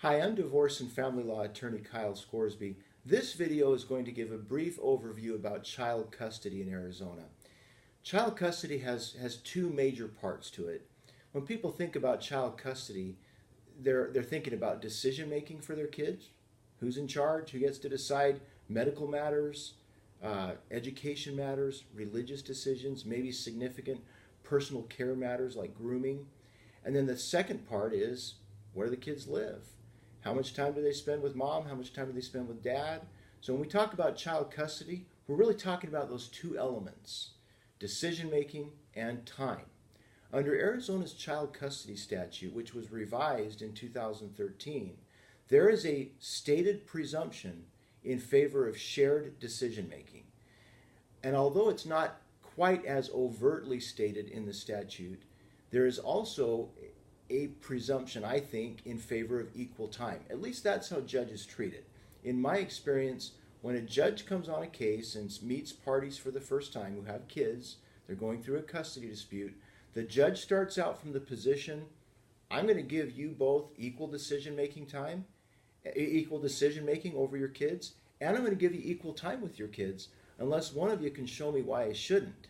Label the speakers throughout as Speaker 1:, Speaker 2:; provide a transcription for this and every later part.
Speaker 1: Hi, I'm divorce and family law attorney Kyle Scoresby. This video is going to give a brief overview about child custody in Arizona. Child custody has two major parts to it. When people think about child custody, they're thinking about decision making for their kids. Who's in charge? Who gets to decide medical matters, education matters, religious decisions, maybe significant personal care matters like grooming. And then the second part is, where do the kids live? How much time do they spend with mom? How much time do they spend with dad? So when we talk about child custody, we're really talking about those two elements, decision making and time. Under Arizona's child custody statute, which was revised in 2013, there is a stated presumption in favor of shared decision making. And although it's not quite as overtly stated in the statute, there is also a presumption, I think, in favor of equal time. At least that's how judges treat it. In my experience, when a judge comes on a case and meets parties for the first time who have kids, they're going through a custody dispute, the judge starts out from the position, I'm going to give you both equal decision-making time, equal decision-making over your kids, and I'm going to give you equal time with your kids, unless one of you can show me why I shouldn't.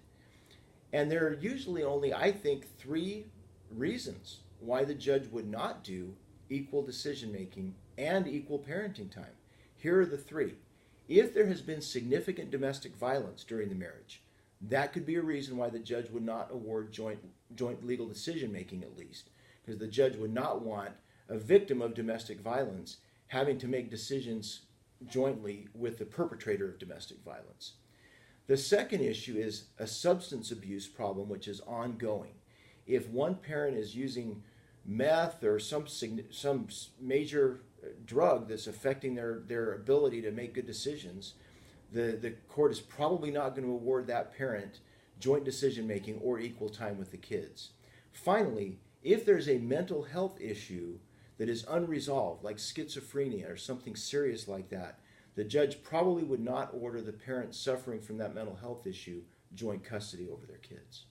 Speaker 1: And there are usually only, I think, three reasons why the judge would not do equal decision-making and equal parenting time. Here are the three. If there has been significant domestic violence during the marriage, that could be a reason why the judge would not award joint legal decision-making, at least, because the judge would not want a victim of domestic violence having to make decisions jointly with the perpetrator of domestic violence. The second issue is a substance abuse problem, which is ongoing. If one parent is using meth or some major drug that's affecting their ability to make good decisions, the court is probably not going to award that parent joint decision making or equal time with the kids. Finally, if there's a mental health issue that is unresolved, like schizophrenia or something serious like that, the judge probably would not order the parent suffering from that mental health issue joint custody over their kids.